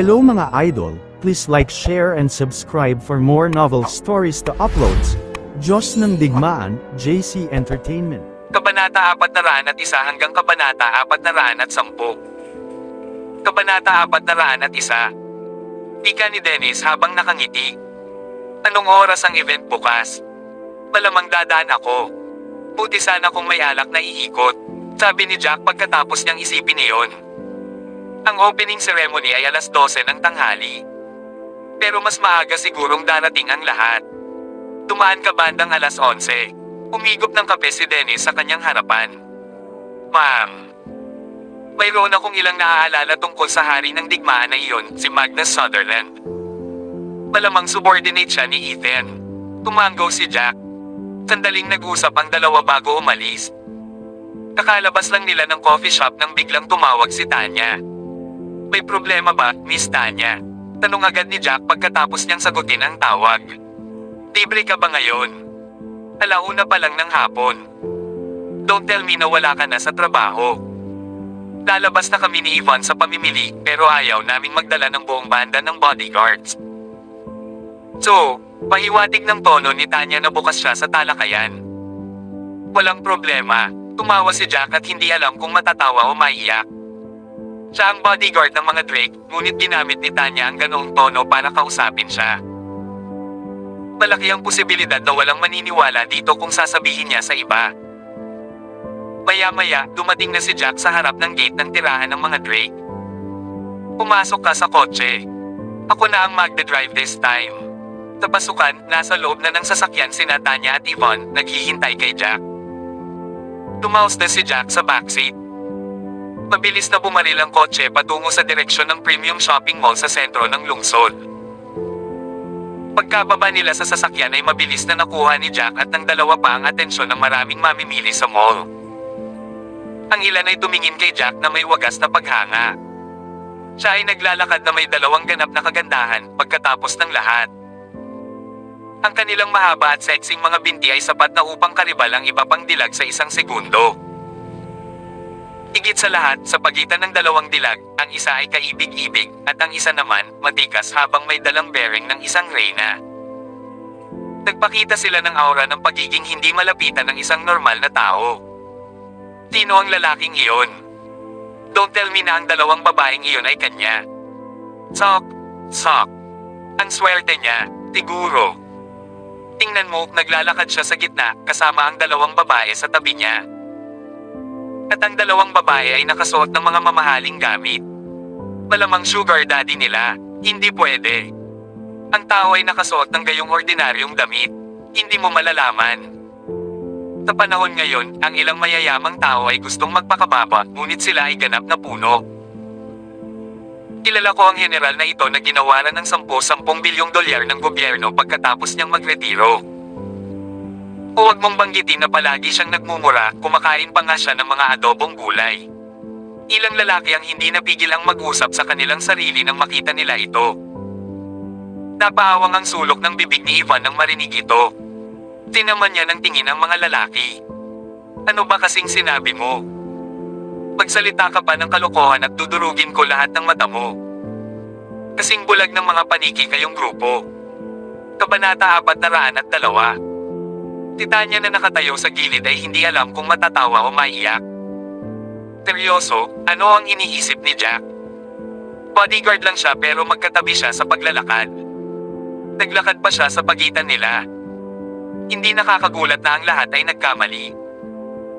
Hello mga idol, please like, share and subscribe for more novel stories to uploads. Diyos ng Digmaan, JC Entertainment. Kabanata 401 hanggang Kabanata 410. Kabanata 401. Ika ni Dennis habang nakangiti. Anong oras ang event bukas? Malamang dadaan ako. Buti sana kung may alak na iikot, sabi ni Jack pagkatapos niyang isipin iyon. Ang opening ceremony ay alas 12 ng tanghali. Pero mas maaga sigurong darating ang lahat. Dumaan ka bandang alas 11. Umigop ng kape si Dennis sa kanyang harapan. Ma'am, mayroon akong ilang naaalala tungkol sa hari ng digmaan na iyon, si Magnus Sutherland. Malamang subordinate siya ni Ethan. Tumango si Jack. Sandaling nag-usap ang dalawa bago umalis. Kakalabas lang nila ng coffee shop nang biglang tumawag si Tanya. May problema ba, Miss Tanya? Tanong agad ni Jack pagkatapos niyang sagutin ang tawag. Libre ka ba ngayon? Alauna pa lang ng hapon. Don't tell me na wala ka na sa trabaho. Lalabas na kami ni Yvonne sa pamimili pero ayaw naming magdala ng buong banda ng bodyguards. So, pahiwatig ng tono ni Tanya na bukas siya sa talakayan. Walang problema, tumawa si Jack at hindi alam kung matatawa o maiyak. Siya ang bodyguard ng mga Drake, ngunit ginamit ni Tanya ang ganoong tono para kausapin siya. Malaki ang posibilidad na walang maniniwala dito kung sasabihin niya sa iba. Maya-maya, dumating na si Jack sa harap ng gate ng tirahan ng mga Drake. Pumasok ka sa kotse. Ako na ang magde-drive this time. Sa pasukan, nasa loob na ng sasakyan sina Tanya at Yvonne, naghihintay kay Jack. Tumaos na si Jack sa backseat. Mabilis na bumaril ang kotse patungo sa direksyon ng premium shopping mall sa sentro ng lungsod. Pagkababa nila sa sasakyan ay mabilis na nakuha ni Jack at ng dalawa pa ang atensyon ng maraming mamimili sa mall. Ang ilan ay tumingin kay Jack na may wagas na paghanga. Siya ay naglalakad na may dalawang ganap na kagandahan pagkatapos ng lahat. Ang kanilang mahaba at sexing mga binti ay sapat na upang karibal ang iba pang dilag sa isang segundo. Higit sa lahat, sa pagitan ng dalawang dilag, ang isa ay kaibig-ibig, at ang isa naman, matikas habang may dalang bearing ng isang reyna. Nagpakita sila ng aura ng pagiging hindi malapitan ng isang normal na tao. Sino ang lalaking iyon? Don't tell me na ang dalawang babaeng iyon ay kanya. Sok. Ang swerte niya, siguro. Tingnan mo, naglalakad siya sa gitna, kasama ang dalawang babae sa tabi niya. At ang dalawang babae ay nakasuot ng mga mamahaling gamit. Malamang sugar daddy nila, hindi pwede. Ang tao ay nakasuot ng gayong ordinaryong damit, hindi mo malalaman. Sa panahon ngayon, ang ilang mayayamang tao ay gustong magpakababa, ngunit sila ay ganap na puno. Kilala ko ang general na ito na ginawaran ng 10 bilyong dolyar ng gobyerno pagkatapos niyang magretiro. Huwag mong banggitin na palagi siyang nagmumura, kumakain pa nga siya ng mga adobong gulay. Ilang lalaki ang hindi napigil ang mag-usap sa kanilang sarili nang makita nila ito. Napaawang ang sulok ng bibig ni Ivan nang marinig ito. Tinaman niya ng tingin ang mga lalaki. Ano ba kasing sinabi mo? Magsalita ka pa ng kalokohan at dudurugin ko lahat ng mata mo. Kasing bulag ng mga paniki kayong grupo. Kabanata 402. Si Tanya na nakatayo sa gilid ay hindi alam kung matatawa o maiyak. Seryoso, ano ang iniisip ni Jack? Bodyguard lang siya pero magkatabi siya sa paglalakad. Naglakad pa siya sa pagitan nila. Hindi nakakagulat na ang lahat ay nagkamali.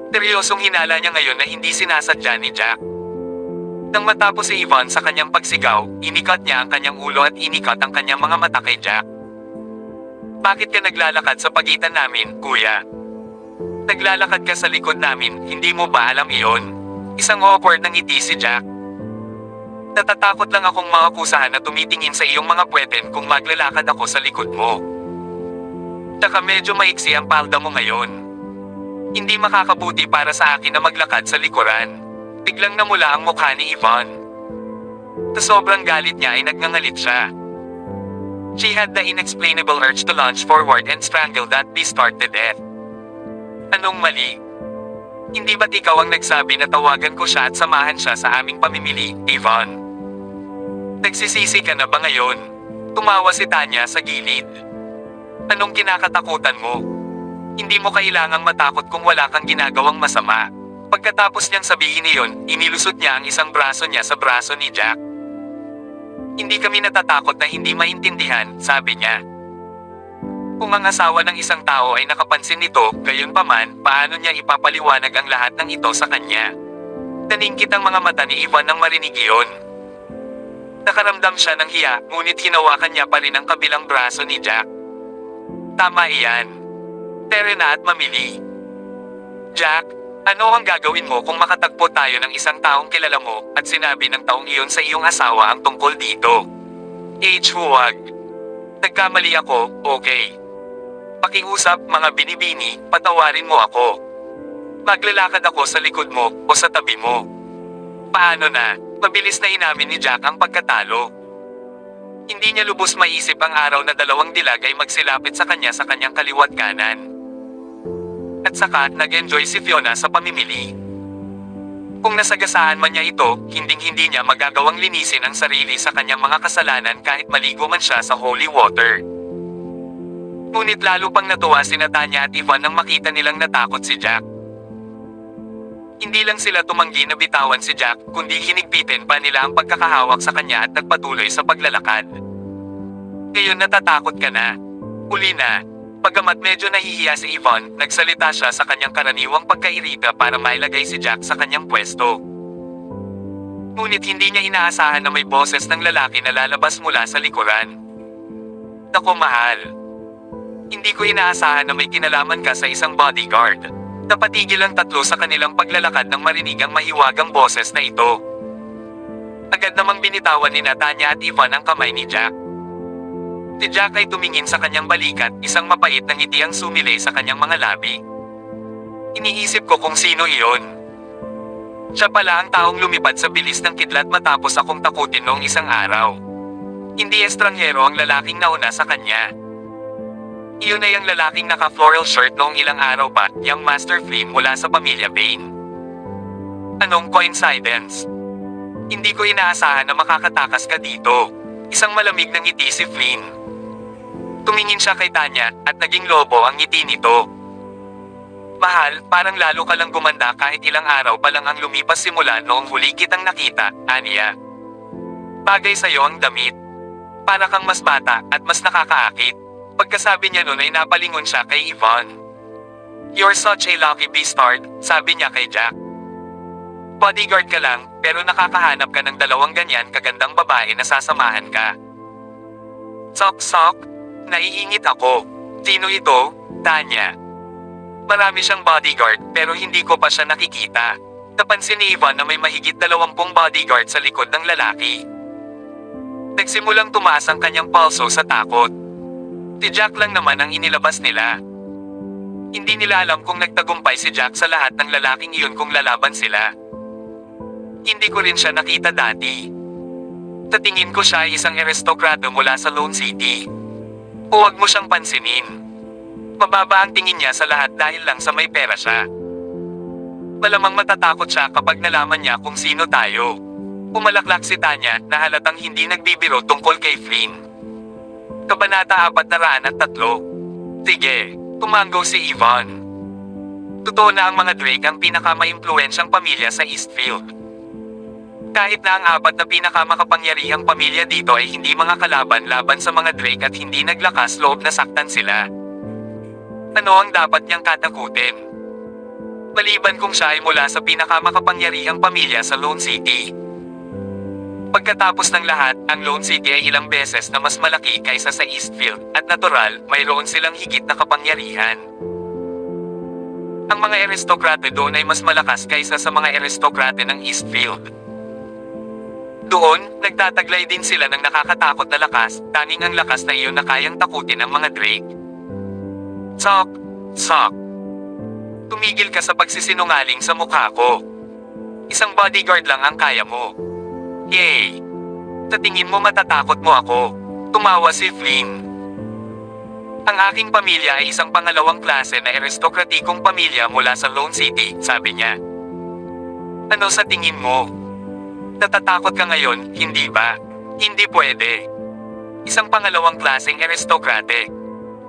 Seryosong hinala niya ngayon na hindi sinasadya ni Jack. Nang matapos si Yvonne sa kanyang pagsigaw, inikat niya ang kanyang ulo at inikat ang kanyang mga mata kay Jack. Bakit ka naglalakad sa pagitan namin, kuya? Naglalakad ka sa likod namin, hindi mo ba alam iyon? Isang awkward ng ngiti si Jack. Natatakot lang akong makakusahan na tumitingin sa iyong mga puweten kung maglalakad ako sa likod mo. Tsaka medyo maiksi ang palda mo ngayon. Hindi makakabuti para sa akin na maglakad sa likuran. Biglang namula ang mukha ni Yvonne. Sa sobrang galit niya ay nagngangalit siya. She had the inexplainable urge to lunge forward and strangle that beast-heart to death. Anong mali? Hindi ba't ikaw ang nagsabi na tawagan ko siya at samahan siya sa aming pamimili, Yvonne? Nagsisisi ka na ba ngayon? Tumawa si Tanya sa gilid. Anong kinakatakutan mo? Hindi mo kailangang matakot kung wala kang ginagawang masama. Pagkatapos niyang sabihin iyon, inilusot niya ang isang braso niya sa braso ni Jack. Hindi kami natatakot na hindi maintindihan, sabi niya. Kung ang asawa ng isang tao ay nakapansin nito, gayunpaman, paano niya ipapaliwanag ang lahat ng ito sa kanya? Naningkit ang mga mata ni Ivan nang marinig iyon. Nakaramdam siya ng hiya, ngunit hinawakan niya pa rin ang kabilang braso ni Jack. Tama iyan. Tere na at mamili. Jack, ano ang gagawin mo kung makatagpo tayo ng isang taong kilala mo at sinabi ng taong iyon sa iyong asawa ang tungkol dito? Huwag. Nagkamali ako, okay. Pakiusap mga binibini, patawarin mo ako. Maglalakad ako sa likod mo o sa tabi mo. Paano na? Mabilis na inamin ni Jack ang pagkatalo. Hindi niya lubos maisip ang araw na dalawang dilag ay magsilapit sa kanya sa kanyang kaliwat kanan. At saka, nag-enjoy si Fiona sa pamimili. Kung nasagasaan man niya ito, hinding-hindi niya magagawang linisin ang sarili sa kanyang mga kasalanan kahit maligo man siya sa holy water. Ngunit lalo pang natuwa si Tanya at Ivan nang makita nilang natakot si Jack. Hindi lang sila tumanggi na bitawan si Jack, kundi hinigpitin pa nila ang pagkakahawak sa kanya at nagpatuloy sa paglalakad. Ngayon natatakot ka na. Uli na. Pagamat medyo nahihiya si Ivan, nagsalita siya sa kanyang karaniwang pagkairita para mailagay si Jack sa kanyang pwesto. Ngunit hindi niya inaasahan na may boses ng lalaki na lalabas mula sa likuran. Naku mahal. Hindi ko inaasahan na may kinalaman ka sa isang bodyguard. Napatigil ang tatlo sa kanilang paglalakad nang marinig ang mahiwagang boses na ito. Agad namang binitawan ni Tanya at Ivan ang kamay ni Jack. Si Jack ay tumingin sa kanyang balikat, isang mapait na ngiti ang sumilay sa kanyang mga labi. Iniisip ko kung sino iyon. Siya pala ang taong lumipad sa bilis ng kidlat matapos akong takutin noong isang araw. Hindi estranghero ang lalaking nauna sa kanya. Iyon ay ang lalaking naka-floral shirt noong ilang araw pa, yung Master Flynn mula sa pamilya Bain. Anong coincidence? Hindi ko inaasahan na makakatakas ka dito. Isang malamig na ngiti si Flynn. Tumingin siya kay Tanya at naging lobo ang ngiti nito. Mahal, parang lalo ka lang gumanda kahit ilang araw pa lang ang lumipas simula noong huli kitang nakita, Anya. Bagay sa'yo ang damit. Para kang mas bata at mas nakakaakit. Pagkasabi niya noon ay napalingon siya kay Ivan. You're such a lucky beastard, sabi niya kay Jack. Bodyguard ka lang, pero nakakahanap ka ng dalawang ganyan kagandang babae na sasamahan ka. Sok-sok? Naiingit ako. Sino ito? Tanya. Marami siyang bodyguard pero hindi ko pa siya nakikita. Napansin ni Ivan na may mahigit 20 bodyguard sa likod ng lalaki. Nagsimulang tumaas ang kanyang pulso sa takot. Si Jack lang naman ang inilabas nila. Hindi nila alam kung nagtagumpay si Jack sa lahat ng lalaking iyon kung lalaban sila. Hindi ko rin siya nakita dati. Sa tingin ko siya ay isang aristokrato mula sa Lone City. Huwag mo siyang pansinin. Mababa ang tingin niya sa lahat dahil lang sa may pera siya. Malamang matatakot siya kapag nalaman niya kung sino tayo. Pumalaklak si Tanya na halatang hindi nagbibiro tungkol kay Flynn. Kabanata 403. Sige, tumanggo si Ivan. Totoo na ang mga Drake ang pinakamaimpluwensyang pamilya sa Eastfield. Kahit na ang 4 na pinakamakapangyarihang pamilya dito ay hindi mga kalaban laban sa mga Drake at hindi naglakas loob na saktan sila. Ano ang dapat niyang katakutin? Maliban kung siya ay mula sa pinakamakapangyarihang pamilya sa Lone City. Pagkatapos ng lahat, ang Lone City ay ilang beses na mas malaki kaysa sa Eastfield at natural, mayroon silang higit na kapangyarihan. Ang mga aristokrate doon ay mas malakas kaysa sa mga aristokrate ng Eastfield. Doon, nagtataglay din sila ng nakakatakot na lakas, tanging ang lakas na iyon na kayang takutin ang mga Drake. Sok, sok. Tumigil ka sa pagsisinungaling sa mukha ko. Isang bodyguard lang ang kaya mo. Yay! Sa tingin mo matatakot mo ako. Tumawa si Flynn. Ang aking pamilya ay isang pangalawang klase na aristokratikong pamilya mula sa Lone City, sabi niya. Ano sa tingin mo? Natatakot ka ngayon, hindi ba? Hindi pwede. Isang pangalawang klaseng aristokrate.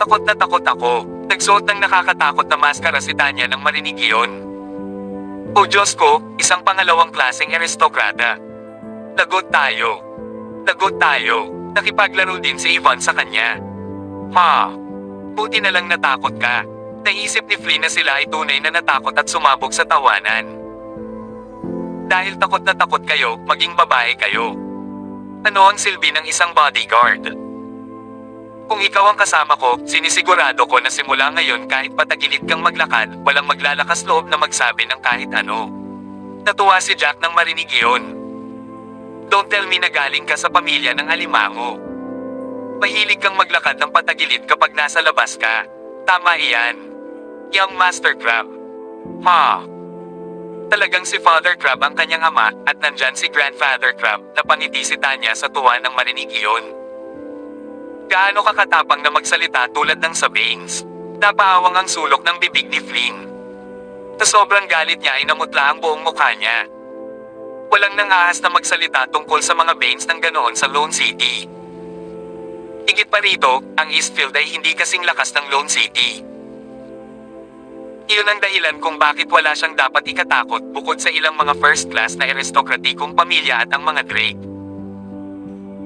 Takot na takot ako. Nagsuot ng nakakatakot na maskara si Tanya nang marinig iyon. O Diyos ko, isang pangalawang klaseng aristokrata. Lagot tayo. Lagot tayo. Nakipaglaro din si Yvonne sa kanya. Ha? Buti na lang natakot ka. Naisip ni Flynn na sila ay tunay na natakot at sumabog sa tawanan. Dahil takot na takot kayo, maging babae kayo. Ano ang silbi ng isang bodyguard? Kung ikaw ang kasama ko, sinisigurado ko na simula ngayon kahit patagilid kang maglakad, walang maglalakas loob na magsabi ng kahit ano. Natuwa si Jack nang marinig iyon. Don't tell me na galing ka sa pamilya ng alimango. Mahilig kang maglakad ng patagilid kapag nasa labas ka. Tama iyan. Young Master Crab. Ha? Talagang si Father Crab ang kanyang ama at nandyan si Grandfather Crab na pangiti si Tanya sa tuwa nang marinig iyon. Gaano kakatapang na magsalita tulad ng sa Baines. Napaawang ang sulok ng bibig ni Flynn. Sa sobrang galit niya ay namutla ang buong mukha niya. Walang nangahas na magsalita tungkol sa mga Baines ng ganoon sa Lone City. Higit pa rito, ang Eastfield ay hindi kasing lakas ng Lone City. Iyon ang dahilan kung bakit wala siyang dapat ikatakot bukod sa ilang mga first class na aristokratikong pamilya at ang mga Drake.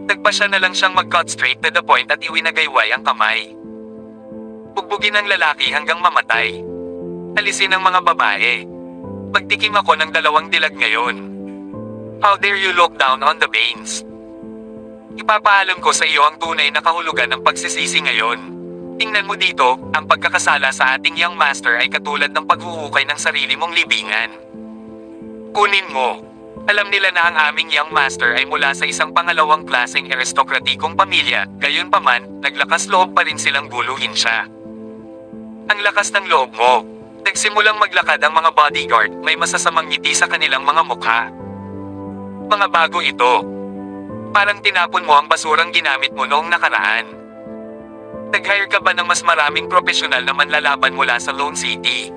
Nagpasya na lang siyang mag-cut straight to the point at iwinagayway ang kamay. Bugbugin ang lalaki hanggang mamatay. Alisin ang mga babae. Magtikim ako ng 2 dilag ngayon. How dare you look down on the Baines? Ipapaalam ko sa iyo ang tunay na kahulugan ng pagsisisi ngayon. Tingnan mo dito, ang pagkakasala sa ating young master ay katulad ng paghuhukay ng sarili mong libingan. Kunin mo. Alam nila na ang aming young master ay mula sa isang pangalawang klaseng aristokratikong pamilya, gayunpaman, naglakas loob pa rin silang guluhin siya. Ang lakas ng loob mo. Nagsimulang maglakad ang mga bodyguard, may masasamang ngiti sa kanilang mga mukha. Mga bago ito. Parang tinapon mo ang basurang ginamit mo noong nakaraan. Nag-hire ka ba ng mas maraming profesional na manlalaban mula sa Lone City?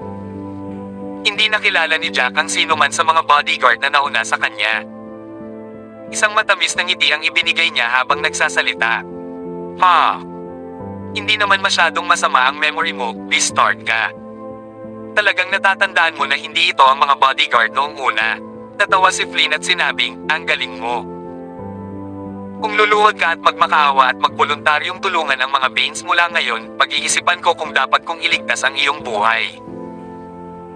Hindi nakilala ni Jack ang sino man sa mga bodyguard na nauna sa kanya. Isang matamis na ngiti ang ibinigay niya habang nagsasalita. Ha? Hindi naman masyadong masama ang memory mo, restart ka. Talagang natatandaan mo na hindi ito ang mga bodyguard noong una. Natawa si Flynn at sinabing, ang galing mo. Kung luluhod ka at magmakaawa at magboluntaryong tulungan ang mga Baines mula ngayon, pag-iisipan ko kung dapat kong iligtas ang iyong buhay.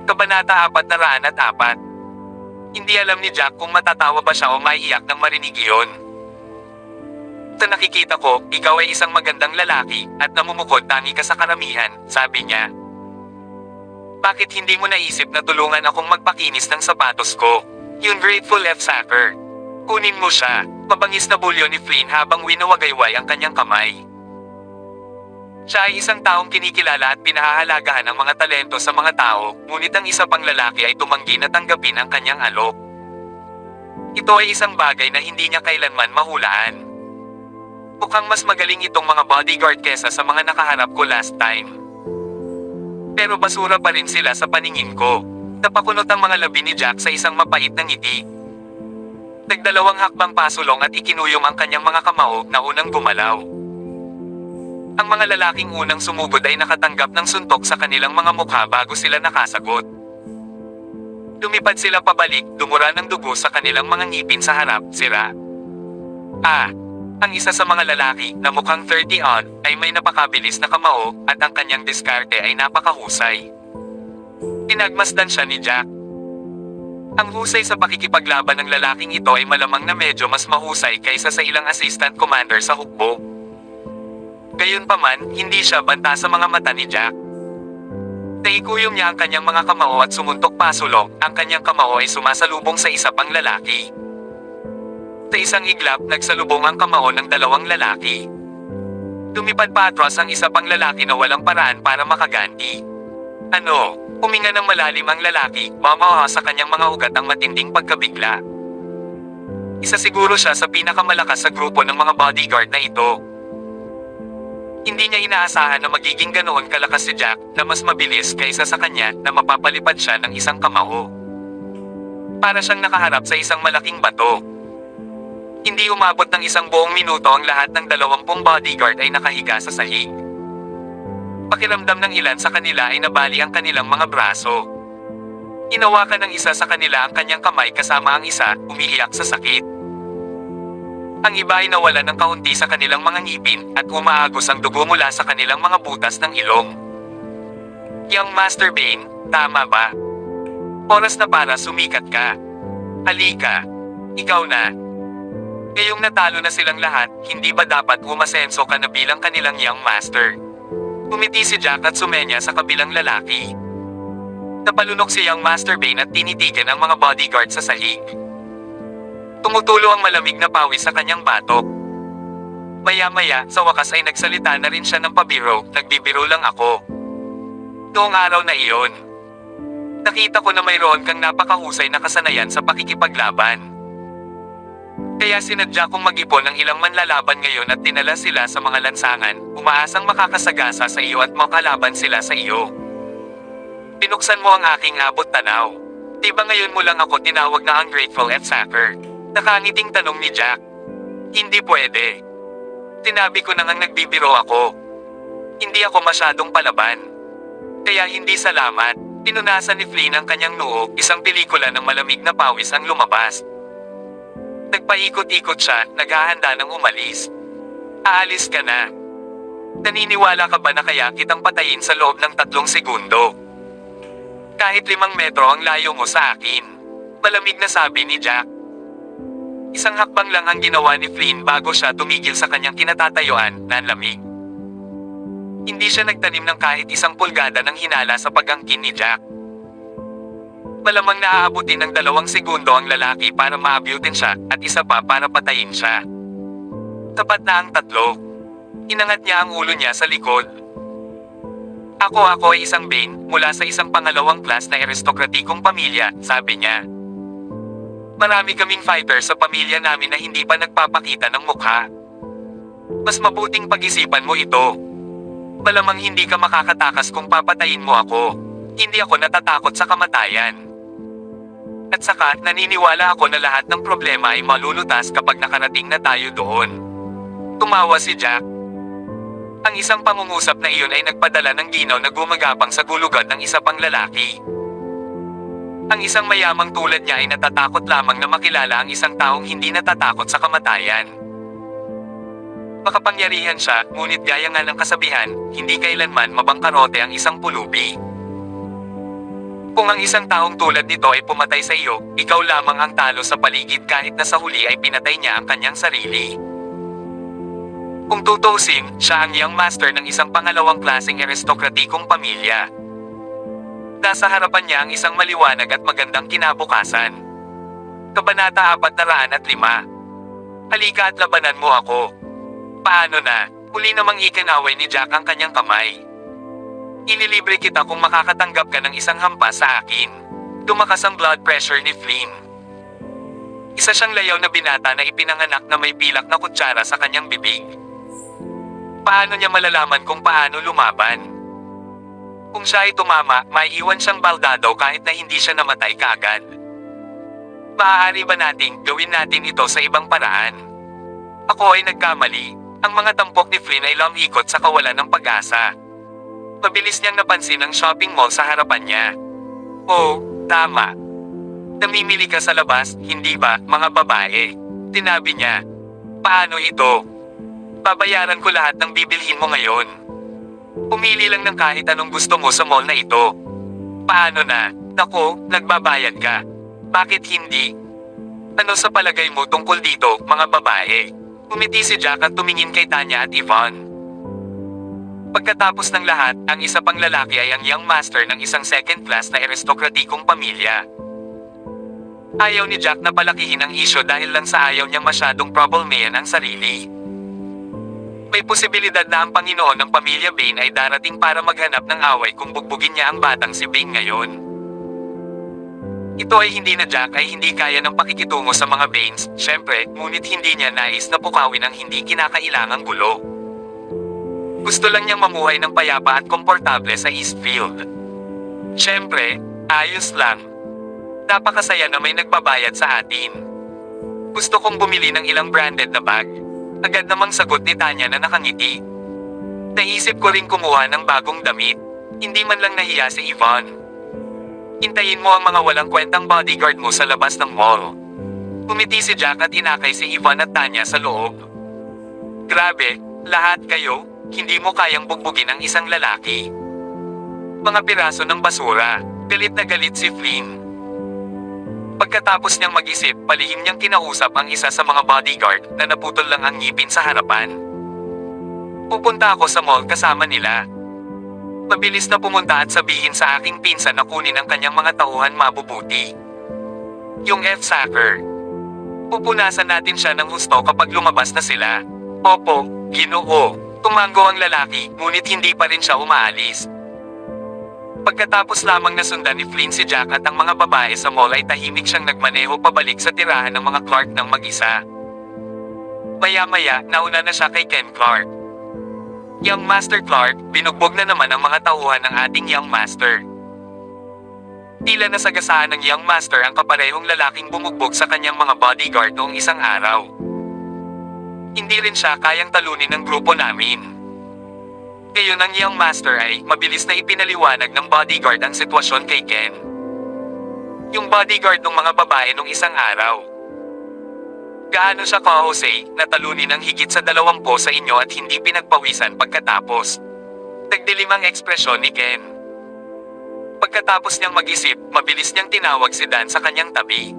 Kabanata 404. Hindi alam ni Jack kung matatawa ba siya o maiiyak nang marinig iyon. Sa nakikita ko, ikaw ay isang magandang lalaki at namumukod tangi ka sa karamihan, sabi niya. Bakit hindi mo naisip na tulungan akong magpakinis ng sapatos ko? Yung grateful F-sucker. Kunin mo siya. Mabangis na bulyo ni Flynn habang winawagayway ang kanyang kamay. Siya ay isang taong kinikilala at pinahahalagahan ang mga talento sa mga tao, ngunit ang isa pang lalaki ay tumanggi na tanggapin ang kanyang alok. Ito ay isang bagay na hindi niya kailanman mahulaan. Mukhang mas magaling itong mga bodyguard kesa sa mga nakaharap ko last time. Pero basura pa rin sila sa paningin ko. Napakunot ang mga labi ni Jack sa isang mapait na ngiti. Nagdalawang hakbang pasulong at ikinuyom ang kanyang mga kamao na unang gumalaw. Ang mga lalaking unang sumugod ay nakatanggap ng suntok sa kanilang mga mukha bago sila nakasagot. Lumipad sila pabalik, dumura ng dugo sa kanilang mga ngipin sa harap, sira. Ang isa sa mga lalaki, na mukhang 30-odd, ay may napakabilis na kamao, at ang kanyang diskarte ay napakahusay. Pinagmasdan siya ni Jack. Ang husay sa pakikipaglaban ng lalaking ito ay malamang na medyo mas mahusay kaysa sa ilang assistant commander sa hukbo. Gayunpaman, hindi siya banta sa mga mata ni Jack. Naikuyom niya ang kanyang mga kamao at sumuntok pasulong, ang kanyang kamao ay sumasalubong sa isa pang lalaki. Sa isang iglap, nagsalubong ang kamao ng 2 lalaki. Lumipad pa atras ang isa pang lalaki na walang paraan para makaganti. Huminga ng malalim ang lalaki, mamawa sa kanyang mga ugat ang matinding pagkabigla. Isa siguro siya sa pinakamalakas sa grupo ng mga bodyguard na ito. Hindi niya inaasahan na magiging ganoon kalakas si Jack na mas mabilis kaysa sa kanya na mapapalipad siya ng isang kamao. Para siyang nakaharap sa isang malaking bato. Hindi umabot ng isang buong minuto ang lahat ng 20 bodyguard ay nakahiga sa sahig. Pakiramdam ng ilan sa kanila ay nabali ang kanilang mga braso. Hinawakan ng isa sa kanila ang kanyang kamay kasama ang isa, umiiyak sa sakit. Ang iba ay nawalan ng kaunti sa kanilang mga ngipin at umaagos ang dugo mula sa kanilang mga butas ng ilong. Young Master Bane, tama ba? Oras na para sumikat ka. Halika. Ikaw na. Ngayong natalo na silang lahat, hindi ba dapat umasenso ka na bilang kanilang Young Master? Umiti si Jack at sumenya sa kabilang lalaki. Napalunok si Young Master Bane at tinitigan ang mga bodyguard sa sahig. Tumutulo ang malamig na pawis sa kanyang batok. Maya-maya, sa wakas ay nagsalita na rin siya ng pabiro, nagbibiro lang ako. Noong araw na iyon, nakita ko na mayroon kang napakahusay na kasanayan sa pakikipaglaban. Kaya sinadya kong mag-ipon ng ilang manlalaban ngayon at dinala sila sa mga lansangan, umaasang makakasagasa sa iyo at makalaban sila sa iyo. Pinuksan mo ang aking abot tanaw. Di ba ngayon mo lang ako tinawag na ungrateful at sacker? Nakangiting tanong ni Jack. Hindi pwede. Tinabi ko na ngang nagbibiro ako. Hindi ako masyadong palaban. Kaya hindi salamat. Pinunasan ni Flynn ang kanyang noo, isang pelikula ng malamig na pawis ang lumabas. Nagpaikot-ikot siya, naghahanda ng umalis. Aalis ka na. Naniniwala ka ba na kaya kitang patayin sa loob ng 3 segundo? Kahit 5 metro ang layo mo sa akin. Malamig na sabi ni Jack. Isang hakbang lang ang ginawa ni Flynn bago siya tumigil sa kanyang kinatatayuan, nanlamig. Hindi siya nagtanim ng kahit 1 pulgada ng hinala sa pag-angkin ni Jack. Malamang naaabutin ng 2 segundo ang lalaki para maabutin siya at isa pa para patayin siya. Tapat na ang 3. Inangat niya ang ulo niya sa likod. Ako ay isang Bane mula sa isang pangalawang class na aristokratikong pamilya, sabi niya. Marami kaming fighter sa pamilya namin na hindi pa nagpapakita ng mukha. Mas mabuting pag-isipan mo ito. Malamang hindi ka makakatakas kung papatayin mo ako. Hindi ako natatakot sa kamatayan. At saka, naniniwala ako na lahat ng problema ay malulutas kapag nakarating na tayo doon. Tumawa si Jack. Ang isang pangungusap na iyon ay nagpadala ng ginaw na gumagapang sa gulugan ng isa pang lalaki. Ang isang mayamang tulad niya ay natatakot lamang na makilala ang isang taong hindi natatakot sa kamatayan. Makapangyarihan siya, ngunit gaya nga ng kasabihan, hindi kailanman mabangkarote ang isang pulubi. Kung ang isang taong tulad nito ay pumatay sa iyo, ikaw lamang ang talo sa paligid kahit na sa huli ay pinatay niya ang kanyang sarili. Kung tutuusin, siya ang Young Master ng isang pangalawang klaseng aristokratikong pamilya. Nasa harapan niya ang isang maliwanag at magandang kinabukasan. Kabanata 405. Halika at labanan mo ako. Paano na? Muli namang ikinaway ni Jack ang kanyang kamay. Ililibre kita kung makakatanggap ka ng isang hampas sa akin. Tumakas ang blood pressure ni Flynn. Isa siyang layaw na binata na ipinanganak na may pilak na kutsara sa kanyang bibig. Paano niya malalaman kung paano lumaban? Kung siya ay tumama, maiiwan siyang baldado kahit na hindi siya namatay kaagad. Maaari ba nating gawin natin ito sa ibang paraan? Ako ay nagkamali. Ang mga tampok ni Flynn ay lumikot sa kawalan ng pag-asa. Mabilis niyang napansin ang shopping mall sa harapan niya. Oh, tama. Namimili ka sa labas, hindi ba, mga babae? Tinabi niya. Paano ito? Babayaran ko lahat ng bibilhin mo ngayon. Pumili lang ng kahit anong gusto mo sa mall na ito. Paano na? Nako, nagbabayad ka. Bakit hindi? Ano sa palagay mo tungkol dito, mga babae? Umiti si Jack at tumingin kay Tanya at Yvonne. Pagkatapos ng lahat, ang isa pang lalaki ay ang Young Master ng isang second class na aristokratikong pamilya. Ayaw ni Jack na palakihin ang isyo dahil lang sa ayaw niyang masyadong problemayan ang sarili. May posibilidad na ang Panginoon ng pamilya Bane ay darating para maghanap ng away kung bugbugin niya ang batang si Bane ngayon. Ito ay hindi na Jack ay hindi kaya ng pakikitungo sa mga Banes, syempre, ngunit hindi niya nais na pukawin ang hindi kinakailangang gulo. Gusto lang niyang mamuhay ng payapa at komportable sa Eastfield. Syempre, ayos lang. Napakasaya na may nagbabayad sa atin. Gusto kong bumili ng ilang branded na bag. Agad namang sagot ni Tanya na nakangiti. Naisip ko ring kumuha ng bagong damit. Hindi man lang nahiya si Yvonne. Hintayin mo ang mga walang kwentang bodyguard mo sa labas ng mall. Umiti si Jack at inakay si Yvonne at Tanya sa loob. Grabe, lahat kayo, hindi mo kayang bugbugin ang isang lalaki. Mga piraso ng basura, galit na galit si Flynn. Pagkatapos niyang mag-isip, palihim niyang kinausap ang isa sa mga bodyguard na naputol lang ang ngipin sa harapan. Pupunta ako sa mall kasama nila. Mabilis na pumunta at sabihin sa aking pinsan na kunin ang kanyang mga tauhan mabubuti. Yung F-Sacker. Pupunasan natin siya ng husto kapag lumabas na sila. Opo, Ginoo. Tumango ang lalaki, ngunit hindi pa rin siya umaalis. Pagkatapos lamang nasundan ni Flynn si Jack at ang mga babae sa mall ay tahimik siyang nagmaneho pabalik sa tirahan ng mga Clark ng mag-isa. Maya-maya, nauna na siya kay Ken Clark. Young Master Clark, binugbog na naman ang mga tauhan ng ating Young Master. Tila nasagasaan ng Young Master ang kaparehong lalaking bumugbog sa kanyang mga bodyguard noong isang araw. Hindi rin siya kayang talunin ng grupo namin. Ngayon ang Young Master ay mabilis na ipinaliwanag ng bodyguard ang sitwasyon kay Ken. Yung bodyguard ng mga babae nung isang araw. Gaano siya ka-Jose na talunin ng higit sa 20 sa inyo at hindi pinagpawisan pagkatapos? Nagdilim ang ekspresyon ni Ken. Pagkatapos niyang mag-isip, mabilis niyang tinawag si Dan sa kanyang tabi.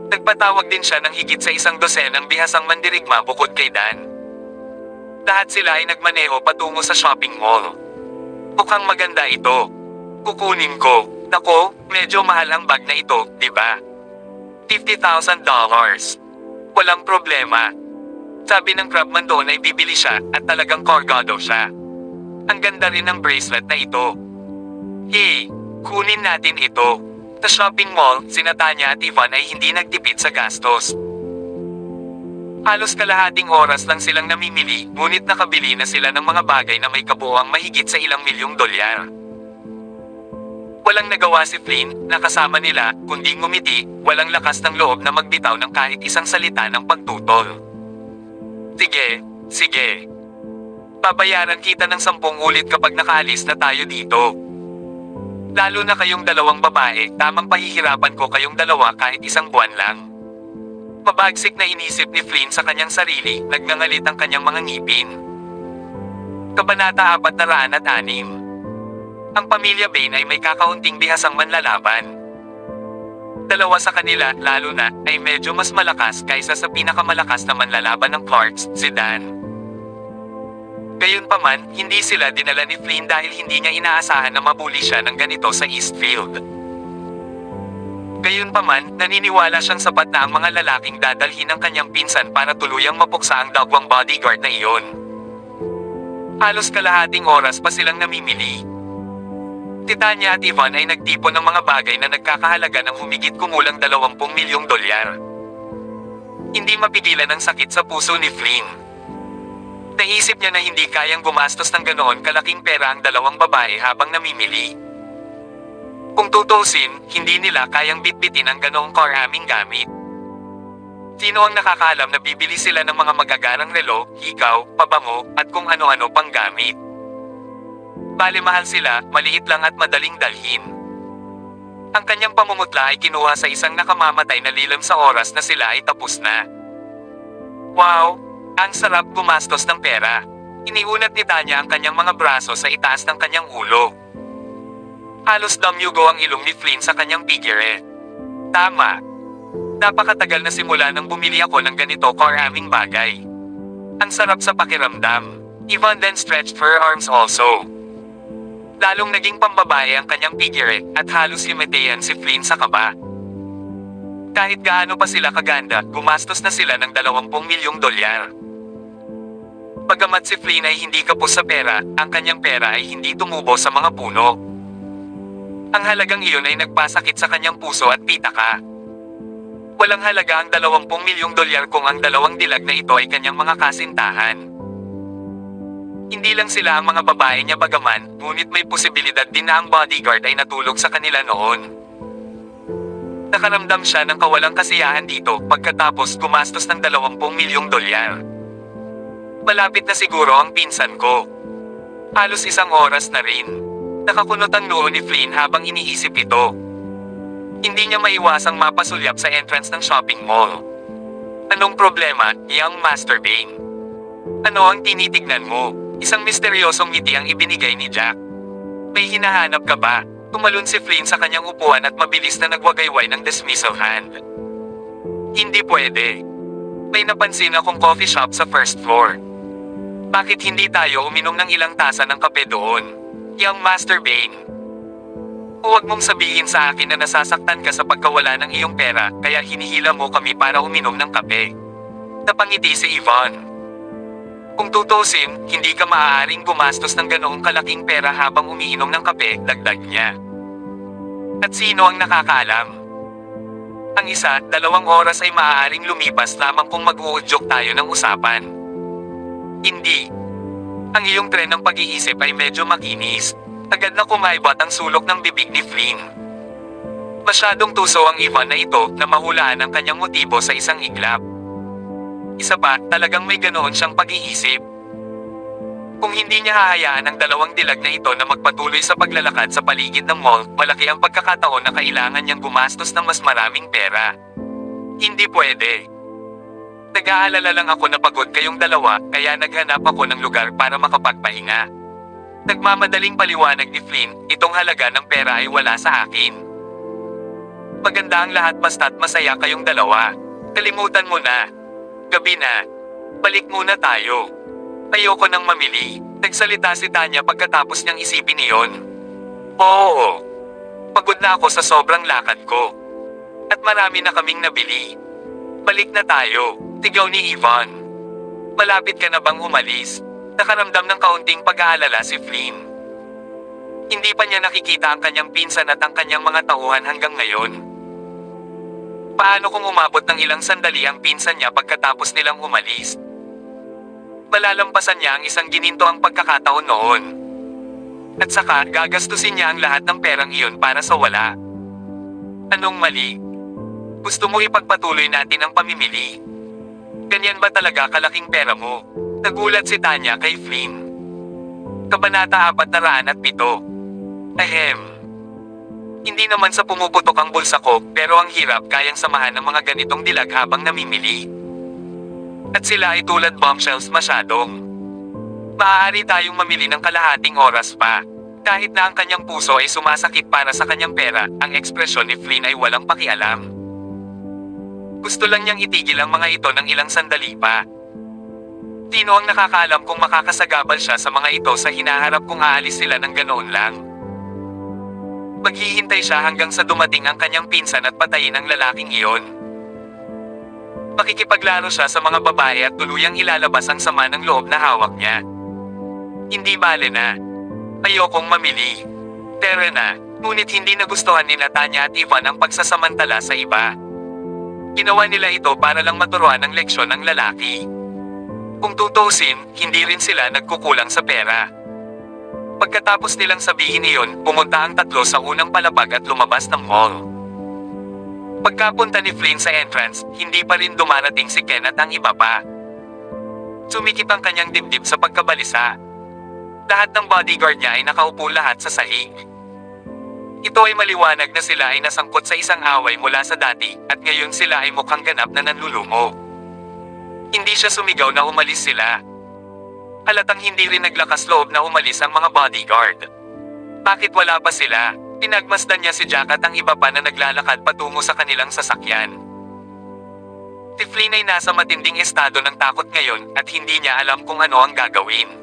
Nagpatawag din siya ng higit sa 100 ng bihasang mandirigma bukod kay Dan. Lahat sila ay nagmaneho patungo sa shopping mall. Mukhang maganda ito. Kukunin ko. Nako, medyo mahal ang bag na ito, di ba? $50,000. Walang problema. Sabi ng crabman doon ay bibili siya at talagang kargado siya. Ang ganda rin ng bracelet na ito. Hey, kunin natin ito. Sa shopping mall, sina Tanya at Yvonne ay hindi nagtipid sa gastos. Halos kalahating oras lang silang namimili, ngunit nakabili na sila ng mga bagay na may kabuuang mahigit sa ilang milyong dolyar. Walang nagawa si Flynn, na kasama nila, kundi ngumiti, walang lakas ng loob na magbitaw ng kahit isang salita ng pagtutol. Sige, sige. Babayaran kita ng 10 ulit kapag nakaalis na tayo dito. Lalo na kayong dalawang babae, tamang pahihirapan ko kayong dalawa kahit isang buwan lang. Mabagsik na inisip ni Flynn sa kanyang sarili, nagngangalit ang kanyang mga ngipin. Kabanata 406. Ang pamilya Bain ay may kakaunting bihasang manlalaban. Dalawa sa kanila, lalo na, ay medyo mas malakas kaysa sa pinakamalakas na manlalaban ng Clarks, si Dan. Gayunpaman, hindi sila dinala ni Flynn dahil hindi niya inaasahan na mabuli siya ng ganito sa Eastfield. Gayunpaman, naniniwala siyang sapat na ang mga lalaking dadalhin ng kanyang pinsan para tuluyang mapuksa ang dagwang bodyguard na iyon. Halos kalahating oras pa silang namimili. Si Tanya at Yvonne ay nagtipon ng mga bagay na nagkakahalaga ng humigit kumulang 20 milyong dolyar. Hindi mapigilan ang sakit sa puso ni Flynn. Naisip niya na hindi kayang gumastos ng ganoon kalaking pera ang dalawang babae habang namimili. Kung tutuusin, hindi nila kayang bitbitin ang ganoong karaming gamit. Sino ang nakakaalam na bibili sila ng mga magagarang relo, hikaw, pabango, at kung ano-ano pang gamit. Bale mahal sila, maliit lang at madaling dalhin. Ang kanyang pamumutla ay kinuha sa isang nakamamatay na lilam sa oras na sila ay tapos na. Wow! Ang sarap gumastos ng pera. Iniunat ni Tanya ang kanyang mga braso sa itaas ng kanyang ulo. Halos damyugo ang ilong ni Flynn sa kanyang figure. Tama. Napakatagal na simula nang bumili ako ng ganito karaming bagay. Ang sarap sa pakiramdam. Yvonne then stretched her arms also. Lalong naging pambabae ang kanyang figure at halos himatayan si Flynn sa kaba. Kahit gaano pa sila kaganda, gumastos na sila ng 20 milyong dolyar. Bagamat si Flynn ay hindi kapos sa pera, ang kanyang pera ay hindi tumubo sa mga puno. Ang halagang iyon ay nagpasakit sa kanyang puso at pitaka. Walang halaga ang 20 milyong dolyar kung ang dalawang dilag na ito ay kanyang mga kasintahan. Hindi lang sila ang mga babae niya bagaman, ngunit may posibilidad din na ang bodyguard ay natulog sa kanila noon. Nakaramdam siya ng kawalang kasiyahan dito pagkatapos gumastos ng 20 milyong dolyar. Malapit na siguro ang pinsan ko. Halos 1 oras na rin. Nakakunot ang noo ni Flynn habang iniisip ito. Hindi niya maiwasang mapasulyap sa entrance ng shopping mall. Anong problema, young Master Bane? Ano ang tinitignan mo? Isang misteryosong ngiti ang ibinigay ni Jack. May hinahanap ka ba? Tumalon si Flynn sa kanyang upuan at mabilis na nagwagayway ng dismissal hand. Hindi pwede. May napansin akong coffee shop sa first floor. Bakit hindi tayo uminom ng ilang tasa ng kape doon? Young Master Bane. Huwag mong sabihin sa akin na nasasaktan ka sa pagkawala ng iyong pera kaya hinihila mo kami para uminom ng kape. Napangiti si Yvonne. Kung tutusin, hindi ka maaaring gumastos ng ganoong kalaking pera habang umiinom ng kape, dagdag niya. At sino ang nakakaalam? Ang isa, 2 oras ay maaaring lumipas lamang kung mag-uudyok tayo ng usapan. Hindi. Ang iyong tren ng pag-iisip ay medyo makinis. Agad na kumaibot ang sulok ng bibig ni Flynn. Masyadong tuso ang Yvonne na ito na mahulaan ang kanyang motibo sa isang iglap. Isa pa, talagang may ganoon siyang pag-iisip. Kung hindi niya hahayaan ang 2 dilag na ito na magpatuloy sa paglalakad sa paligid ng mall, malaki ang pagkakataon na kailangan niyang gumastos ng mas maraming pera. Hindi pwede. Nag-aalala lang ako na pagod kayong 2, kaya naghanap ako ng lugar para makapagpahinga. Nagmamadaling paliwanag ni Flynn, itong halaga ng pera ay wala sa akin. Maganda ang lahat basta't masaya kayong 2. Kalimutan mo na. Gabi na. Balik muna tayo. Ayoko nang mamili. Nagsalita si Tanya pagkatapos niyang isipin iyon. Oo. Pagod na ako sa sobrang lakad ko. At marami na kaming nabili. Balik na tayo. Tigaw ni Yvonne. Malapit ka na bang umalis? Nakaramdam ng kaunting pag-aalala si Flynn. Hindi pa niya nakikita ang kanyang pinsan at ang kanyang mga tauhan hanggang ngayon. Paano kung umabot ng ilang sandali ang pinsan niya pagkatapos nilang umalis? Malalampasan niya ang isang ginintoang pagkakataon noon. At saka, gagastusin niya ang lahat ng perang iyon para sa wala. Anong mali? Gusto mo ipagpatuloy natin ang pamimili? Ganyan ba talaga kalaking pera mo? Nagulat si Tanya kay Flynn. Kabanata 407. Ahem. Hindi naman sa pumuputok ang bulsa ko, pero ang hirap kayang samahan ng mga ganitong dilag habang namimili. At sila ay tulad bombshells masyadong. Maaari tayong mamili ng kalahating oras pa. Kahit na ang kanyang puso ay sumasakit para sa kanyang pera, ang ekspresyon ni Flynn ay walang pakialam. Gusto lang niyang itigil ang mga ito ng ilang sandali pa. Sino ang nakakaalam kung makakasagabal siya sa mga ito sa hinaharap kung aalis sila ng ganoon lang? Maghihintay siya hanggang sa dumating ang kanyang pinsan at patayin ang lalaking iyon. Makikipaglaro siya sa mga babae at tuluyang ilalabas ang sama ng loob na hawak niya. Hindi bale na. Ayokong mamili. Tara na, ngunit hindi nagustuhan ni Tanya at Yvonne ang pagsasamantala sa iba. Ginawa nila ito para lang maturuan ng leksyon ng lalaki. Kung tutusin, hindi rin sila nagkukulang sa pera. Pagkatapos nilang sabihin iyon, pumunta ang 3 sa unang palapag at lumabas ng mall. Pagkapunta ni Flynn sa entrance, hindi pa rin dumarating si Ken at ang iba pa. Sumikip ang kanyang dibdib sa pagkabalisa. Lahat ng bodyguard niya ay nakaupo lahat sa sahig. Ito ay maliwanag na sila ay nasangkot sa isang away mula sa dati, at ngayon sila ay mukhang ganap na nanlulumo. Hindi siya sumigaw na umalis sila. Halatang hindi rin naglakas loob na umalis ang mga bodyguard. Bakit wala pa sila? Pinagmasdan niya si Jack at ang iba pa na naglalakad patungo sa kanilang sasakyan. Si Flynn ay nasa matinding estado ng takot ngayon at hindi niya alam kung ano ang gagawin.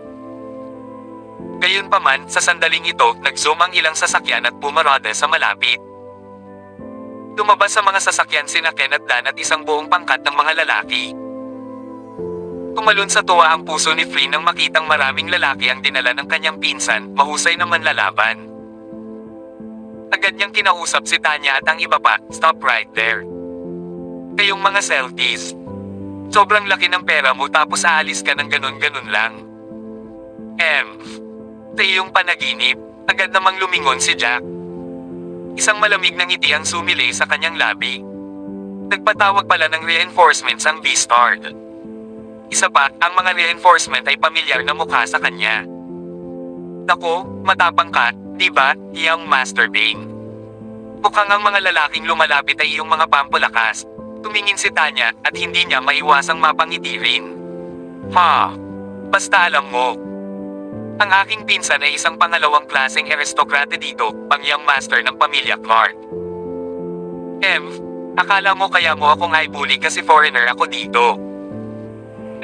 Gayunpaman, sa sandaling ito, nag-zoom ang ilang sasakyan at pumarada sa malapit. Lumabas sa mga sasakyan sina Ken at Dan at isang buong pangkat ng mga lalaki. Tumalon sa tuwa ang puso ni Flynn nang makitang maraming lalaki ang dinala ng kanyang pinsan, mahusay na manlalaban. Agad niyang kinausap si Tanya at ang iba pa, "Stop right there. Kayong mga selfies. Sobrang laki ng pera mo tapos aalis ka ng ganun-ganun lang." Sa iyong panaginip, agad namang lumingon si Jack. Isang malamig na ngiti ang sumilay sa kanyang labi. Nagpatawag pala ng reinforcements ang Beastard. Isa pa, ang mga reinforcement ay pamilyar na mukha sa kanya. Nako, matapang ka, di ba, iyang Master Bane? Mukhang ang mga lalaking lumalapit ay iyong mga pampulakas. Tumingin si Tanya at hindi niya maiwasang mapangiti rin. Ha? Basta alam mo. Ang aking pinsan ay isang pangalawang klaseng aristokrate dito, ang young master ng pamilya Clark. Akala mo kaya mo akong i-bully kasi foreigner ako dito.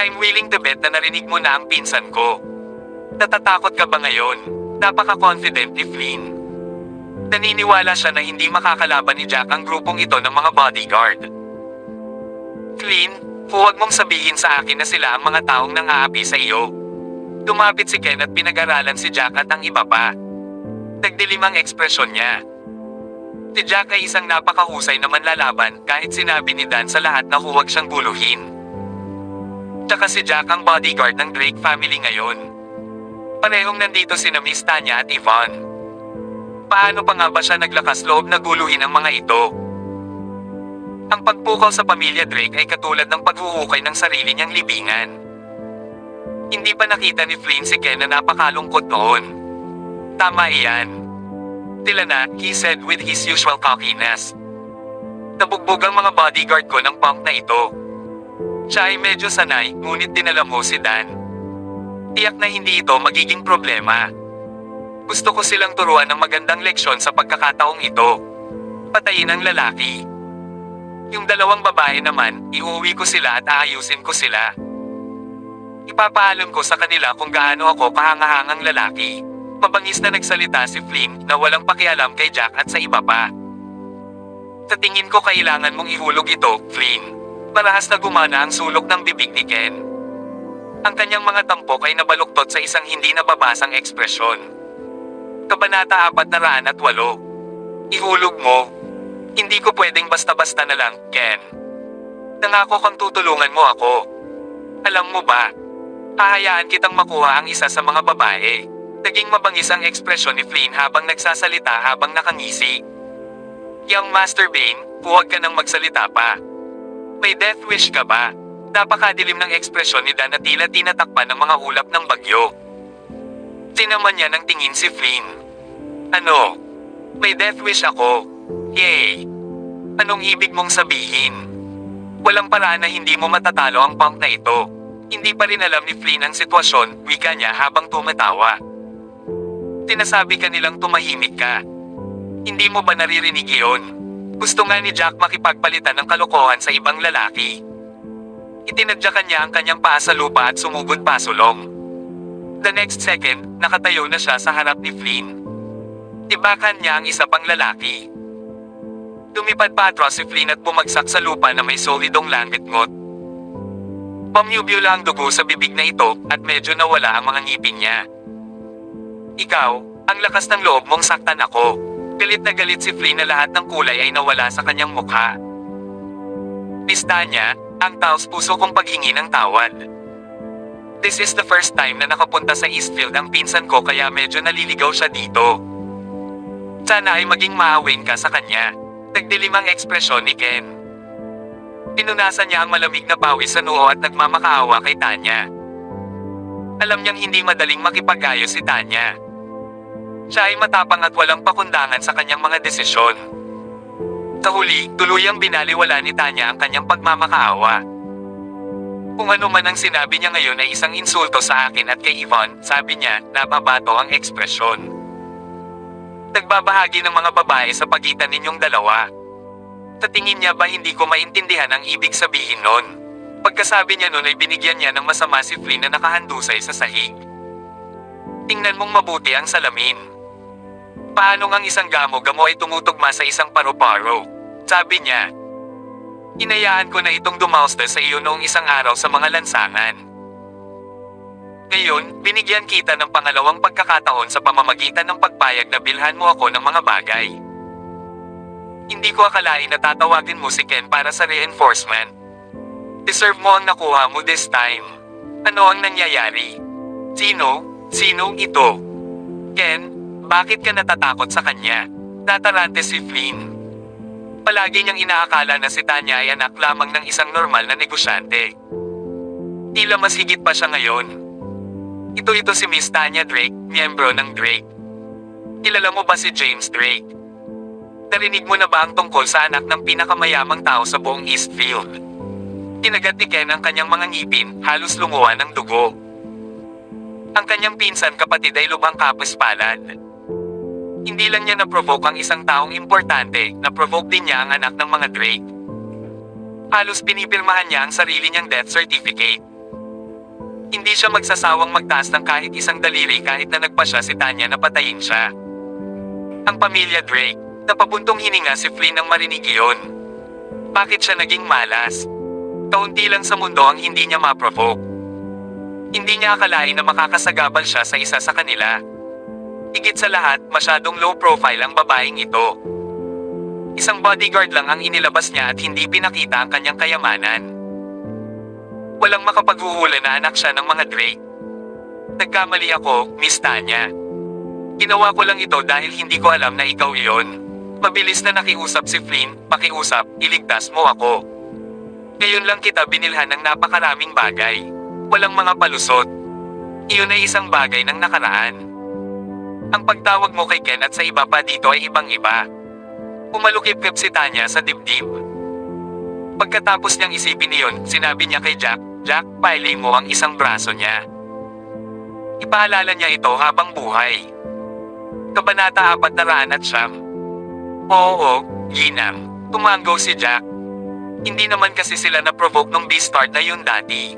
I'm willing to bet na narinig mo na ang pinsan ko. Natatakot ka ba ngayon? Napaka-confident ni Flynn. Naniniwala siya na hindi makakalaban ni Jack ang grupong ito ng mga bodyguard. Flynn, huwag mong sabihin sa akin na sila ang mga taong nang-aapi sa iyo. Lumapit si Ken at pinag-aralan si Jack at ang iba pa. Nagdilim ang ekspresyon niya. Si Jack ay isang napakahusay na manlalaban kahit sinabi ni Dan sa lahat na huwag siyang guluhin. Tsaka si Jack ang bodyguard ng Drake family ngayon. Parehong nandito sina Miss Tanya at Yvonne. Paano pa nga ba siya naglakas loob na guluhin ang mga ito? Ang pagpukaw sa pamilya Drake ay katulad ng paghuhukay ng sarili niyang libingan. Hindi pa nakita ni Flynn si Ken na napakalungkot noon. Tama iyan. Tila na, he said with his usual cockiness. Nabugbog ang mga bodyguard ko ng punk na ito. Siya ay medyo sanay, ngunit dinala mo si Dan. Tiyak na hindi ito magiging problema. Gusto ko silang turuan ng magandang leksyon sa pagkakataong ito. Patayin ang lalaki. Yung dalawang babae naman, iuwi ko sila at aayusin ko sila. Ipapaalam ko sa kanila kung gaano ako kahangahangang lalaki. Mabangis na nagsalita si Flynn na walang pakialam kay Jack at sa iba pa. Sa tingin ko kailangan mong ihulog ito, Flynn. Marahas na gumana ang sulok ng bibig ni Ken. Ang kanyang mga tampok ay nabaluktot sa isang hindi nababasang ekspresyon. Kabanata 408. Ihulog mo. Hindi ko pwedeng basta-basta na lang, Ken. Nangako kang tutulungan mo ako. Alam mo ba? Hahayaan kitang makuha ang isa sa mga babae. Naging mabangis ang ekspresyon ni Flynn habang nagsasalita habang nakangisi. Young Master Bane, huwag ka nang magsalita pa. May death wish ka ba? Napakadilim ng ekspresyon ni Dan na tila tinatakpan ng mga ulap ng bagyo. Tinaman niya ng tingin si Flynn. Ano? May death wish ako. Yay! Anong ibig mong sabihin? Walang paraan na hindi mo matatalo ang punk na ito. Hindi pa rin alam ni Flynn ang sitwasyon, wika niya habang tumatawa. Tinasabi ka nilang tumahimik ka. Hindi mo ba naririnig iyon? Gusto nga ni Jack makipagpalitan ng kalokohan sa ibang lalaki. Itinadyakan niya ang kanyang paa sa lupa at sumugod pasulong. The next second, nakatayo na siya sa harap ni Flynn. Tibakan niya ang isa pang lalaki. Lumipad pa atras si Flynn at bumagsak sa lupa na may solidong langit-ngot. Pamyubyo ang dugo sa bibig na ito at medyo nawala ang mga ngipin niya. Ikaw, ang lakas ng loob mong saktan ako. Galit na galit si Flynn na lahat ng kulay ay nawala sa kanyang mukha. Pista niya, ang taos puso kong paghingi ng tawad. This is the first time na nakapunta sa Eastfield ang pinsan ko kaya medyo naliligaw siya dito. Sana ay maging maawin ka sa kanya. Nagdilim ang ekspresyon ni Ken. Pinunasan niya ang malamig na pawis sa noo at nagmamakaawa kay Tanya. Alam niyang hindi madaling makipag-ayos si Tanya. Siya ay matapang at walang pakundangan sa kanyang mga desisyon. Sa huli, tuluyang binaliwala ni Tanya ang kanyang pagmamakaawa. Kung ano man ang sinabi niya ngayon ay isang insulto sa akin at kay Yvonne, sabi niya, nababato ang ekspresyon. Nagbabahagi ng mga babae sa pagitan ninyong dalawa. Sa tingin niya ba hindi ko maintindihan ang ibig sabihin nun? Pagkasabi niya nun ay binigyan niya ng masama si Flynn na nakahandusay sa sahig. Tingnan mong mabuti ang salamin. Paano ngang isang gamo-gamo ay tumutugma sa isang paro-paro? Sabi niya. Hinayaan ko na itong dumausda sa iyo noong isang araw sa mga lansangan. Ngayon, binigyan kita ng pangalawang pagkakataon sa pamamagitan ng pagpayag na bilhan mo ako ng mga bagay. Hindi ko akalain na tatawagin mo si Ken para sa reinforcement. Deserve mo ang nakuha mo this time. Ano ang nangyayari? Sino? Sinong ito? Ken, bakit ka natatakot sa kanya? Natarante si Flynn. Palagi niyang inaakala na si Tanya ay anak lamang ng isang normal na negosyante. Tila mas higit pa siya ngayon. Ito si Miss Tanya Drake, miyembro ng Drake. Kilala mo ba si James Drake? Narinig mo na ba ang tungkol sa anak ng pinakamayamang tao sa buong Eastfield? Tinagat ni Ken ang kanyang mga ngipin, halos lumuwa ng dugo. Ang kanyang pinsan kapatid ay lubhang kapos-palad. Hindi lang niya na-provoke ang isang taong importante, na-provoke din niya ang anak ng mga Drake. Halos pinipirmahan niya ang sarili niyang death certificate. Hindi siya magsasawang magtaas ng kahit isang daliri kahit na nagpasya si Tanya na patayin siya. Ang pamilya Drake, napabuntong hininga si Flynn nang marinig iyon. Bakit siya naging malas? Kaunti lang sa mundo ang hindi niya ma-provoke. Hindi niya akalain na makakasagabal siya sa isa sa kanila. Higit sa lahat, masyadong low profile ang babaeng ito. Isang bodyguard lang ang inilabas niya at hindi pinakita ang kanyang kayamanan. Walang makapaghuhula na anak siya ng mga Drake. Nagkamali ako, Miss Tanya. Ginawa ko lang ito dahil hindi ko alam na ikaw iyon. Mabilis na nakiusap si Flynn, pakiusap, iligtas mo ako. Ngayon lang kita binilhan ng napakaraming bagay. Walang mga palusot. Iyon ay isang bagay ng nakaraan. Ang pagtawag mo kay Ken at sa iba pa dito ay ibang-iba. Umalukip-kip si Tanya sa dibdib. Pagkatapos niyang isipin iyon, sinabi niya kay Jack, Jack, pailay mo ang isang braso niya. Ipaalala niya ito habang buhay. Kabanata 409. Oo, ginang. Tumanggaw si Jack. Hindi naman kasi sila na-provoke nung B-start na yun dati.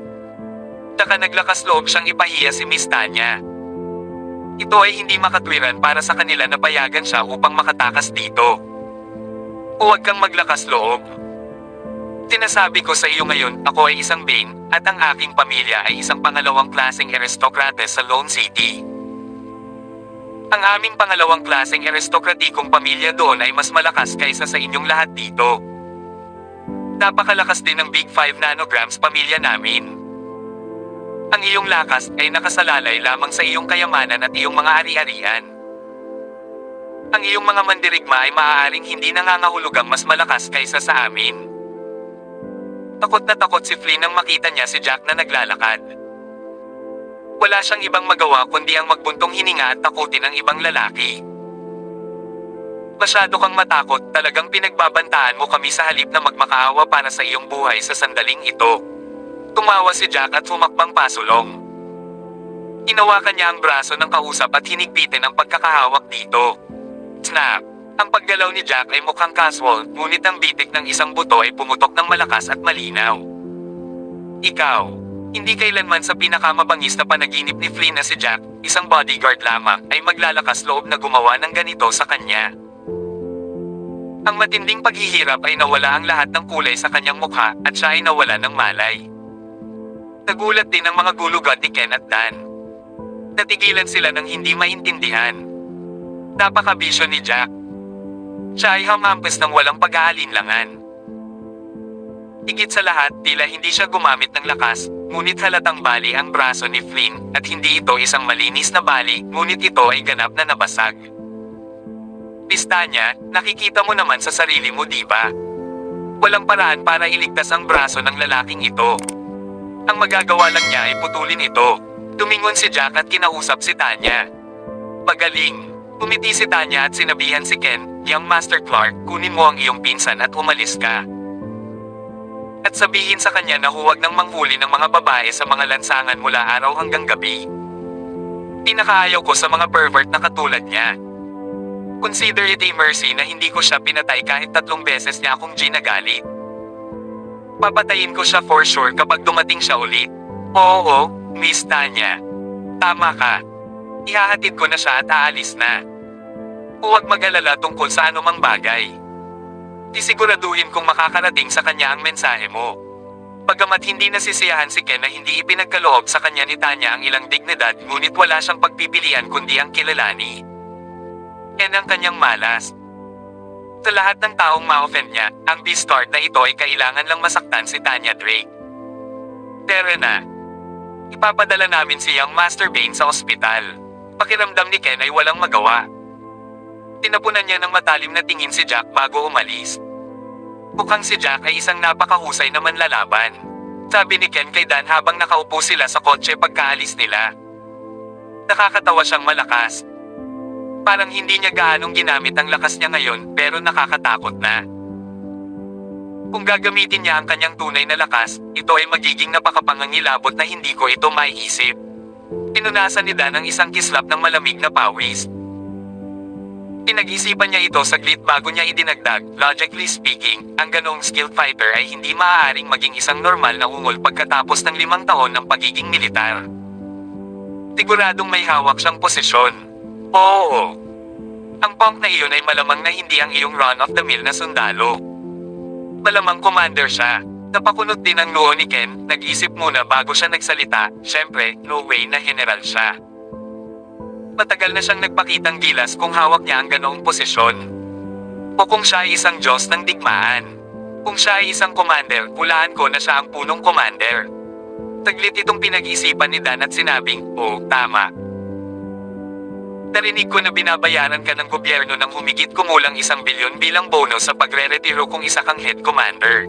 Saka naglakas loob siyang ipahiya si Miss Tanya. Ito ay hindi makatwiran para sa kanila na payagan siya upang makatakas dito. Huwag kang maglakas loob. Sinasabi ko sa iyo ngayon, ako ay isang Bane, at ang aking pamilya ay isang pangalawang klaseng aristokrate sa Lone City. Ang aming pangalawang klaseng aristokratikong pamilya doon ay mas malakas kaysa sa inyong lahat dito. Napakalakas din ng Big 5 nanograms pamilya namin. Ang iyong lakas ay nakasalalay lamang sa iyong kayamanan at iyong mga ari-arian. Ang iyong mga mandirigma ay maaaring hindi nangangahulugang mas malakas kaysa sa amin. Takot na takot si Flynn nang makita niya si Jack na naglalakad. Wala siyang ibang magawa kundi ang magbuntong hininga at takutin ang ibang lalaki. Masyado kang matakot, talagang pinagbabantaan mo kami sa halip na magmakaawa para sa iyong buhay sa sandaling ito. Tumawa si Jack at humakbang pasulong. Hinawakan niya ang braso ng kausap at hinigpitin ang pagkakahawak dito. Snap! Ang paggalaw ni Jack ay mukhang casual, ngunit ang bitik ng isang buto ay pumutok ng malakas at malinaw. Ikaw, hindi kailanman sa pinakamabangis na panaginip ni Flynn na si Jack, isang bodyguard lamang, ay maglalakas loob na gumawa ng ganito sa kanya. Ang matinding paghihirap ay nawala ang lahat ng kulay sa kanyang mukha at siya ay nawala ng malay. Nagulat din ang mga gulugad ni Ken at Dan. Natigilan sila ng hindi maintindihan. Napakabisyo ni Jack. Siya ay hamampas ng walang pag-aalinlangan. Higit sa lahat, tila hindi siya gumamit ng lakas, ngunit halatang bali ang braso ni Flynn, at hindi ito isang malinis na bali, ngunit ito ay ganap na nabasag. Pistanya, nakikita mo naman sa sarili mo, di ba? Walang paraan para iligtas ang braso ng lalaking ito. Ang magagawa lang niya ay putulin ito. Tumingon si Jack at kinausap si Tanya. Pagaling. Umiti si Tanya at sinabihan si Ken, Young Master Clark, kunin mo ang iyong pinsan at umalis ka. At sabihin sa kanya na huwag nang manghuli ng mga babae sa mga lansangan mula araw hanggang gabi. Pinakaayaw ko sa mga pervert na katulad niya. Consider it a mercy na hindi ko siya pinatay kahit 3 beses niya akong ginagalit. Papatayin ko siya for sure kapag dumating siya ulit. Oo, Miss Tanya. Tama ka. Ihahatid ko na siya at aalis na. Huwag mag-alala tungkol sa anumang bagay. Sisiguraduhin kong makakarating sa kanya ang mensahe mo. Bagamat hindi nasisiyahan si Ken na hindi ipinagkaloob sa kanya ni Tanya ang ilang dignidad, ngunit wala siyang pagpipilian kundi ang kilalani. Ken ang kanyang malas. Sa lahat ng taong ma-offend niya, ang B-start na ito ay kailangan lang masaktan si Tanya Drake. Tara na. Ipapadala namin si Young Master Bane sa ospital. Pakiramdam ni Ken ay walang magawa. Tinapunan niya ng matalim na tingin si Jack bago umalis. Mukhang si Jack ay isang napakahusay na manlalaban. Sabi ni Ken kay Dan habang nakaupo sila sa kotse pagkaalis nila. Nakakatawa siyang malakas. Parang hindi niya gaanong ginamit ang lakas niya ngayon pero nakakatakot na. Kung gagamitin niya ang kanyang tunay na lakas, ito ay magiging napakapangangilabot na hindi ko ito maiisip. Pinunasan ni Dan ang isang kislap ng malamig na pawis. Pinag-isipan niya ito saglit bago niya idinagdag, logically speaking, ang ganoong skilled fighter ay hindi maaaring maging isang normal na ungol pagkatapos ng 5 taon ng pagiging militar. Siguradong may hawak siyang posisyon. Oo. Ang punk na iyon ay malamang na hindi ang iyong run-of-the-mill na sundalo. Malamang commander siya. Napakunot din ang noo ni Ken, nag-isip muna bago siya nagsalita, syempre, no way na general siya. Matagal na siyang nagpakitang gilas kung hawak niya ang ganoong posisyon. O kung siya ay isang Diyos ng digmaan. Kung siya ay isang commander, hulaan ko na siya ang punong commander. Taglit itong pinag-isipan ni Dan at sinabing, oh, tama. Narinig ko na binabayaran ka ng gobyerno ng humigit kumulang 1 bilyon bilang bonus sa pagre-retiro kung isa kang head commander.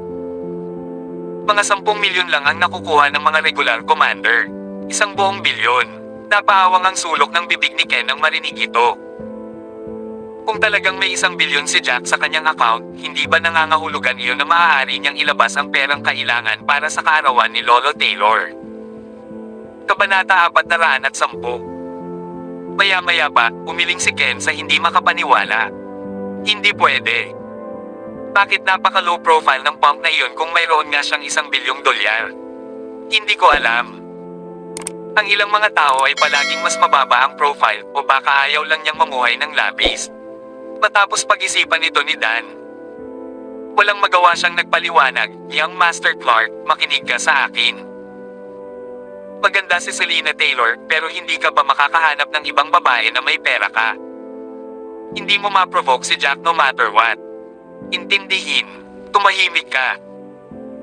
Mga 10 milyon lang ang nakukuha ng mga regular commander. 1 buong bilyon. Napaawang ang sulok ng bibig ni Ken nang marinig ito. Kung talagang may 1 bilyon si Jack sa kanyang account, hindi ba nangangahulugan iyon na maaari niyang ilabas ang perang kailangan para sa kaarawan ni Lolo Taylor? Kabanata 410. Maya-maya pa, umiling si Ken sa hindi makapaniwala. Hindi pwede. Bakit napaka-low profile ng punk na iyon kung mayroon nga siyang 1 bilyong dolyar? Hindi ko alam. Ang ilang mga tao ay palaging mas mababa ang profile o baka ayaw lang niyang mamuhay ng labis. Matapos pag-isipan ito ni Dan, walang magawa siyang nagpaliwanag, Young Master Clark, makinig ka sa akin. Maganda si Selena Taylor pero hindi ka ba makakahanap ng ibang babae na may pera ka? Hindi mo ma-provoke si Jack no matter what. Intindihin, tumahimik ka.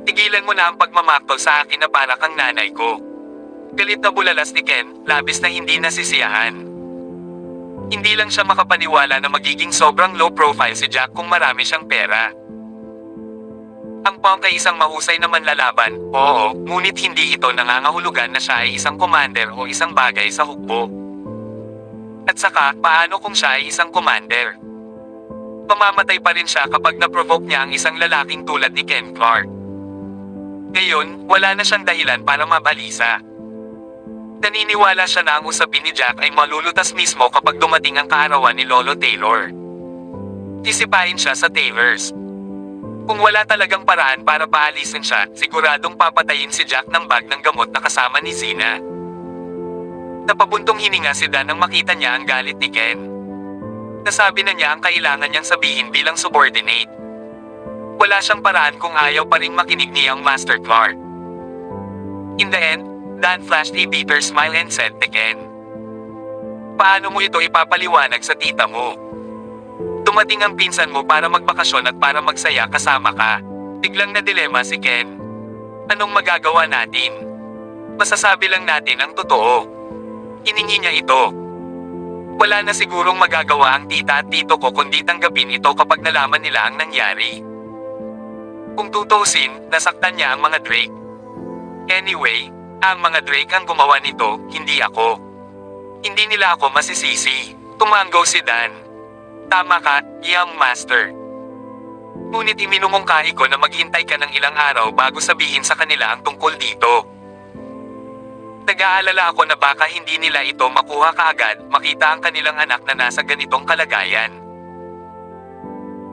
Tigilan mo na ang pagmamaktol sa akin na para kang nanay ko. Galit na bulalas ni Ken, labis na hindi nasisiyahan. Hindi lang siya makapaniwala na magiging sobrang low profile si Jack kung marami siyang pera. Ang punk ay isang mahusay na manlalaban, oo, ngunit hindi ito nangangahulugan na siya ay isang commander o isang bagay sa hukbo. At saka, paano kung siya ay isang commander? Mamamatay pa rin siya kapag na-provoke niya ang isang lalaking tulad ni Ken Clark. Ngayon, wala na siyang dahilan para mabalisa. Naniniwala siya na ang usapin ni Jack ay malulutas mismo kapag dumating ang kaarawan ni Lolo Taylor. Tisipain siya sa Taylors. Kung wala talagang paraan para paalisin siya, siguradong papatayin si Jack ng bag ng gamot na kasama ni Zina. Napabuntong hininga si Dan nang makita niya ang galit ni Ken. Nasabi na niya ang kailangan niyang sabihin bilang subordinate. Wala siyang paraan kung ayaw pa ring makinig ni Young Master Clark. In the end, Dan flashed a bitter smile and said to Ken, paano mo ito ipapaliwanag sa tita mo? Dumating ang pinsan mo para magbakasyon at para magsaya kasama ka. Biglang na dilema si Ken. Anong magagawa natin? Masasabi lang natin ang totoo. Hiningi niya ito. Wala na sigurong magagawa ang tita at tito ko kundi tanggapin ito kapag nalaman nila ang nangyari. Kung tutusin, nasaktan niya ang mga Drake. Anyway, ang mga Drake ang gumawa nito, hindi ako. Hindi nila ako masisisi. Tumanggaw si Dan. Tama ka, Young Master. Ngunit iminumungkahi ko na maghintay ka ng ilang araw bago sabihin sa kanila ang tungkol dito. Nag-aalala ako na baka hindi nila ito makuha kaagad, makita ang kanilang anak na nasa ganitong kalagayan.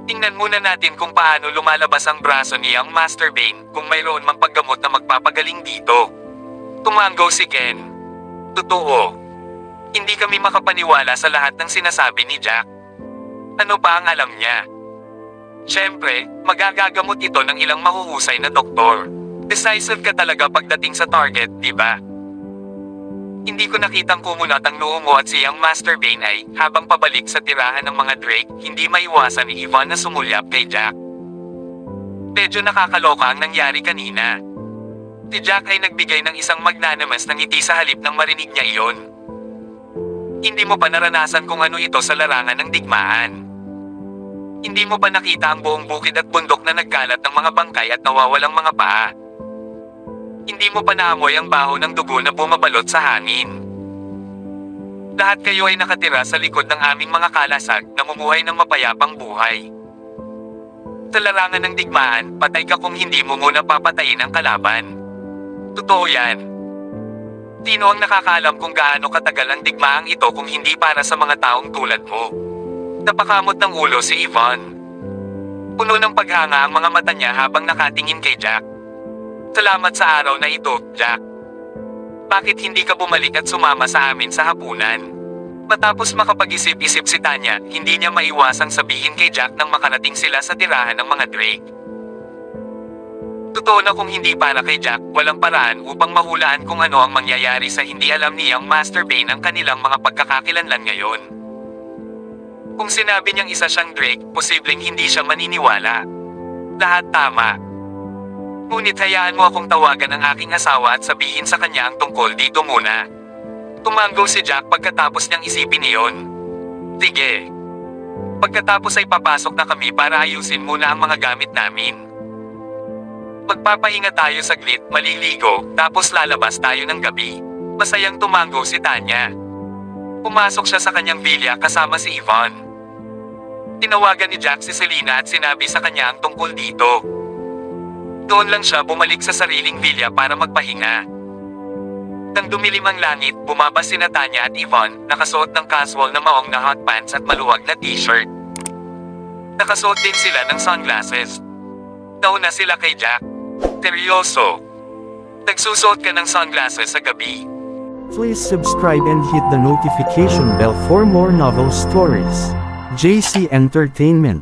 Tingnan muna natin kung paano lumalabas ang braso ni Young Master Bane kung mayroon mang paggamot na magpapagaling dito. Tumanggaw si Ken. Totoo. Hindi kami makapaniwala sa lahat ng sinasabi ni Jack. Ano pa ang alam niya? Siyempre, magagagamot ito ng ilang mahuhusay na doktor. Decisive ka talaga pagdating sa target, di ba? Hindi ko nakitang kumunat ang noo mo at si Young Master Bane ay, habang pabalik sa tirahan ng mga Drake, hindi maiwasan ni Yvonne na sumulyap kay Jack. Medyo nakakaloka ang nangyari kanina. Si Jack ay nagbigay ng isang magnanimous na ngiti sa halip nang marinig niya iyon. Hindi mo pa naranasan kung ano ito sa larangan ng digmaan. Hindi mo pa nakita ang buong bukid at bundok na nagkalat ng mga bangkay at nawawalang mga paa. Hindi mo pa naamoy ang baho ng dugo na bumabalot sa hangin. Lahat kayo ay nakatira sa likod ng aming mga kalasag, namumuhay ng mapayapang buhay. Sa larangan ng digmaan, patay ka kung hindi mo muna papatayin ang kalaban. Totoo yan. Sino ang nakakaalam kung gaano katagal ang digmaang ito kung hindi para sa mga taong tulad mo? Napakamot ng ulo si Yvonne. Puno ng paghanga ang mga mata niya habang nakatingin kay Jack. Salamat sa araw na ito, Jack. Bakit hindi ka bumalik at sumama sa amin sa hapunan? Matapos makapag-isip-isip si Tanya, hindi niya maiwasang sabihin kay Jack nang makarating sila sa tirahan ng mga Drake. Totoo na kung hindi para kay Jack, walang paraan upang mahulaan kung ano ang mangyayari sa hindi alam niyang Master Bane ang kanilang mga pagkakakilanlan ngayon. Kung sinabi niyang isa siyang Drake, posibleng hindi siya maniniwala. Lahat tama. Ngunit hayaan mo akong tawagan ang aking asawa at sabihin sa kanya ang tungkol dito muna. Tumango si Jack pagkatapos niyang isipin iyon. Sige. Pagkatapos ay papasok na kami para ayusin muna ang mga gamit namin. Magpapahinga tayo saglit, maliligo, tapos lalabas tayo ng gabi. Masayang tumango si Tanya. Pumasok siya sa kanyang bilya kasama si Yvonne. Tinawagan ni Jack si Selena at sinabi sa kanya ang tungkol dito. Doon lang siya bumalik sa sariling villa para magpahinga. Nang dumilim ang langit, bumaba sina Tanya at Yvonne, nakasuot ng casual na maong na hot pants at maluwag na t-shirt. Nakasuot din sila ng sunglasses. Nauna sila kay Jack. Seryoso. Nagsusuot ka ng sunglasses sa gabi. Please subscribe and hit the notification bell for more novel stories. JC Entertainment.